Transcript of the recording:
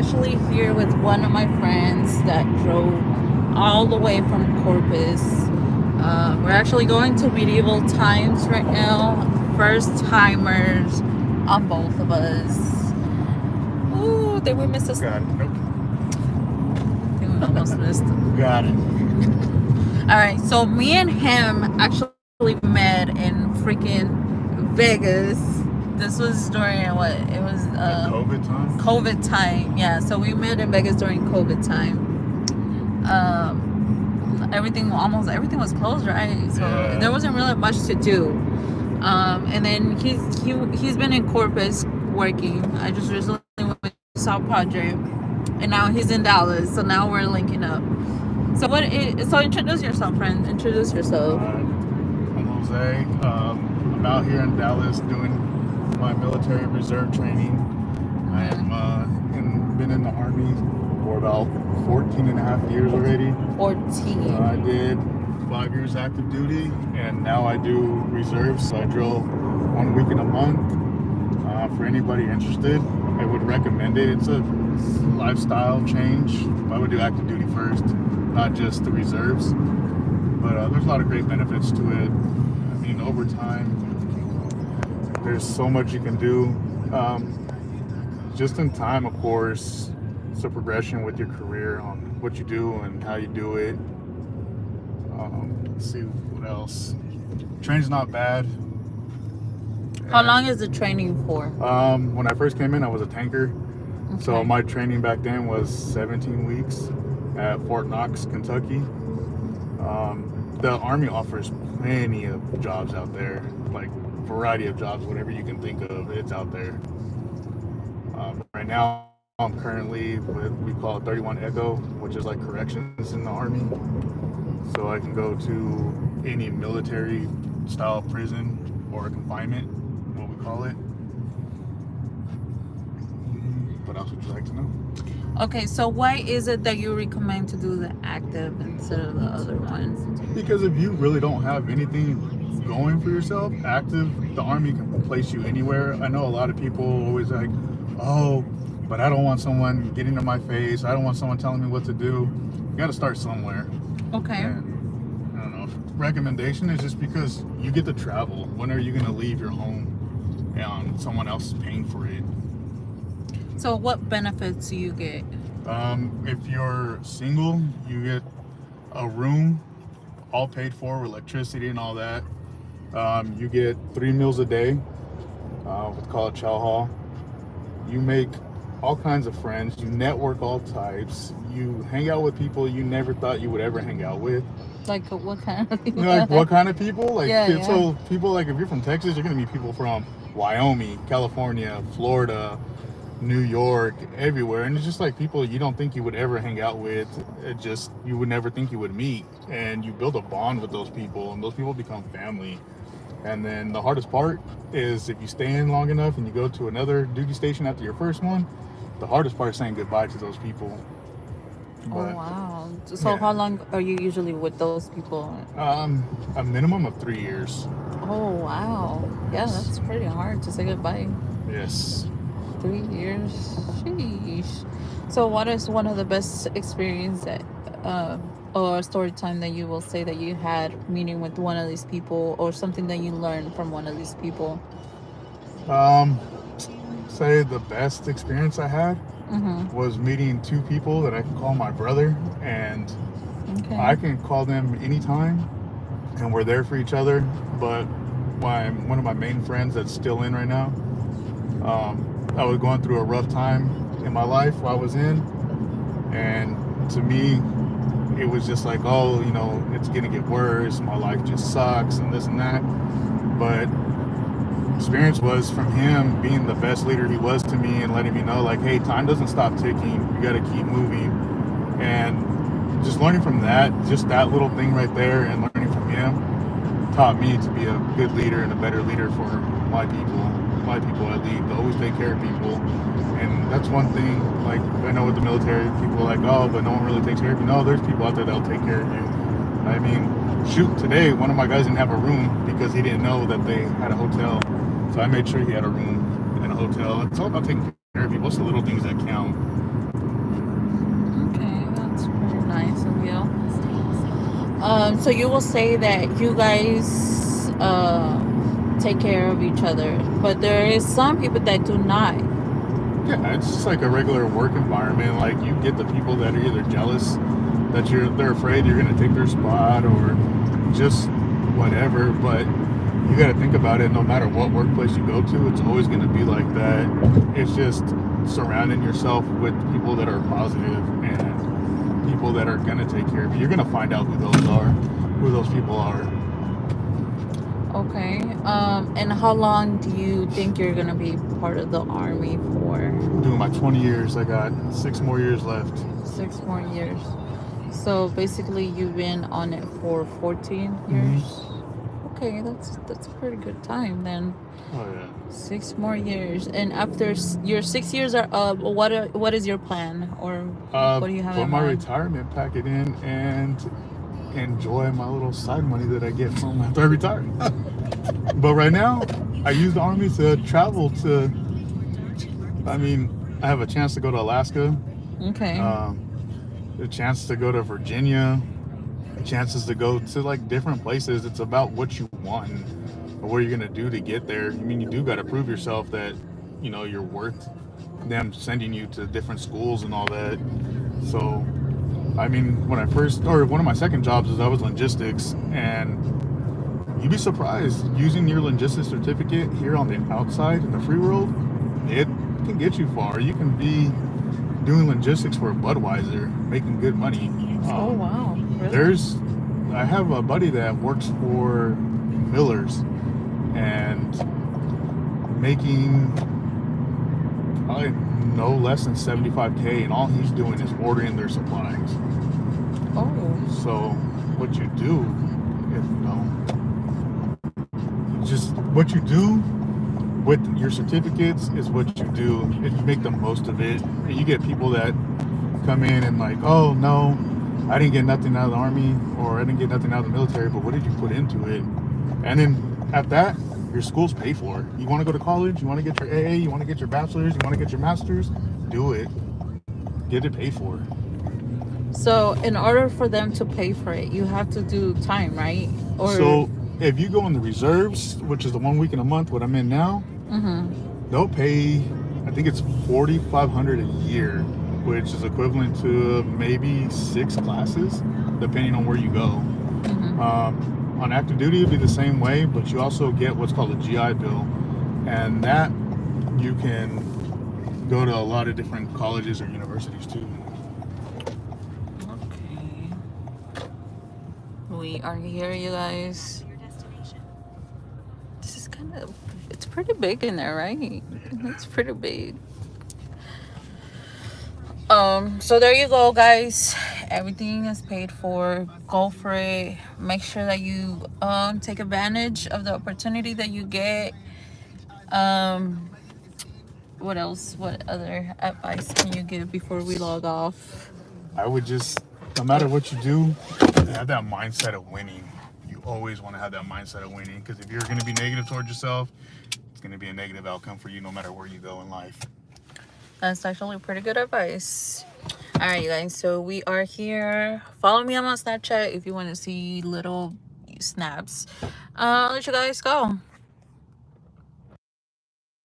actually here with one of my friends that drove all the way from Corpus. We're actually going to medieval times right now. First timers on both of us. Ooh, did we miss this? Got it. Nope. I think we almost missed. Got it. All right, so me and him actually met in freaking Vegas. This was during what? It was COVID time. COVID time, yeah. So we met in Vegas during COVID time. Almost everything was closed, right? So yeah. There wasn't really much to do. And then he's been in Corpus working. I just recently went to South Project, and now he's in Dallas. So now we're linking up. So so introduce yourself, friend. Introduce yourself. I'm Jose. I'm out here in Dallas doing my military reserve training. I am been in the Army for about 14 and a half years already. 14. I did 5 years active duty, and now I do reserves. So I drill 1 week in a month. For anybody interested, I would recommend it. It's a lifestyle change. I would do active duty first, not just the reserves. But there's a lot of great benefits to it. I mean, over time, there's so much you can do. Just in time, of course, it's a progression with your career on what you do and how you do it. Let's see what else. Training's not bad. How long is the training for? When I first came in, I was a tanker. Okay. So my training back then was 17 weeks at Fort Knox, Kentucky. The Army offers plenty of jobs out there, like variety of jobs, whatever you can think of, it's out there. Right now, I'm currently with, we call it 31 Echo, which is like corrections in the Army. So I can go to any military style prison or confinement, what we call it. What else would you like to know? Okay, so why is it that you recommend to do the active instead of the other one? Because if you really don't have anything going for yourself, active, the Army can place you anywhere. I know a lot of people always like, oh, but I don't want someone getting in my face. I don't want someone telling me what to do. You got to start somewhere. Okay. And, I don't know. Recommendation is just because you get to travel. When are you going to leave your home and someone else is paying for it? So what benefits do you get? If you're single, you get a room all paid for with electricity and all that. You get 3 meals a day, what's called chow hall. You make all kinds of friends. You network all types. You hang out with people you never thought you would ever hang out with. Like what kind of people? Like what kind of people? Like Yeah. So people, like if you're from Texas, you're gonna meet people from Wyoming, California, Florida, New York, everywhere. And it's just like people you don't think you would ever hang out with. It just, you would never think you would meet. And you build a bond with those people, and those people become family. And then the hardest part is if you stay in long enough and you go to another duty station after your first one, the hardest part is saying goodbye to those people. Oh, wow. So yeah. How long are you usually with those people? A minimum of 3 years. Oh, wow. Yeah, that's pretty hard to say goodbye. Yes. 3 years. Sheesh. So what is one of the best experience that, or story time that you will say that you had meeting with one of these people, or something that you learned from one of these people? Say the best experience I had was meeting 2 people that I can call my brother, and I can call them anytime, and we're there for each other. But one of my main friends that's still in right now, I was going through a rough time in my life while I was in, and to me it was just like, oh, you know, it's gonna get worse, my life just sucks and this and that. But experience was from him being the best leader he was to me and letting me know, like, hey, time doesn't stop ticking, you got to keep moving. And just learning from that, just that little thing right there, and learning from him taught me to be a good leader and a better leader for my people I lead, to always take care of people. And that's one thing, like, I know with the military, people are like, oh, but no one really takes care of you. No, there's people out there that'll take care of you. I mean, shoot, today one of my guys didn't have a room because he didn't know that they had a hotel. So I made sure he had a room in a hotel. It's all about taking care of people. What's the little things that count? So you will say that you guys take care of each other, but there is some people that do not. Yeah, it's just like a regular work environment. Like you get the people that are either jealous that they're afraid you're gonna take their spot or just whatever. But you got to think about it. No matter what workplace you go to, it's always gonna be like that. It's just surrounding yourself with people that are positive and people that are gonna take care of you. You're gonna find out who those people are. Okay. And how long do you think you're gonna be part of the army for? Doing my 20 years. I got 6 more years left. 6 more years. So basically, you've been on it for 14 years. Mm-hmm. Okay, that's a pretty good time then. Oh yeah. 6 more years, and after your 6 years are up, what is your plan, or what do you have? Put in my mind? retirement packet in and enjoy my little side money that I get from after I retire. But right now, I use the army to travel to. I mean, I have a chance to go to Alaska. Okay. A chance to go to Virginia. Chances to go to like different places. It's about what you want or what you're gonna do to get there. I mean, you do got to prove yourself that you're worth them sending you to different schools and all that. So, I mean, one of my second jobs is I was logistics, and you'd be surprised using your logistics certificate here on the outside in the free world. It can get you far. You can be doing logistics for Budweiser, making good money. Oh wow! Really? I have a buddy that works for Miller's and making probably no less than $75K, and all he's doing is ordering their supplies. Oh. So what you do, just what you do with your certificates is what you do. If you make the most of it, and you get people that come in and like, oh no, I didn't get nothing out of the army, or I didn't get nothing out of the military, but what did you put into it? And then at that, your school's paid for. You want to go to college, you want to get your AA, you want to get your bachelor's, you want to get your master's, do it. Get it paid for. So in order for them to pay for it, you have to do time, right? So if you go in the reserves, which is the 1 week in a month, what I'm in now, they'll pay, I think it's $4,500 a year, which is equivalent to maybe 6 classes, depending on where you go. On active duty, it'd be the same way, but you also get what's called a GI Bill, and that you can go to a lot of different colleges or universities too. Okay. We are here, you guys. This is it's pretty big in there, right? It's pretty big. So there you go, guys. Everything is paid for. Go for it. Make sure that you take advantage of the opportunity that you get. What else? What other advice can you give before we log off? I would just, no matter what you do, have that mindset of winning. You always want to have that mindset of winning, because if you're going to be negative towards yourself, it's going to be a negative outcome for you no matter where you go in life. That's actually pretty good advice. All right, you guys. So we are here. Follow me on my Snapchat if you want to see little snaps. I'll let you guys go.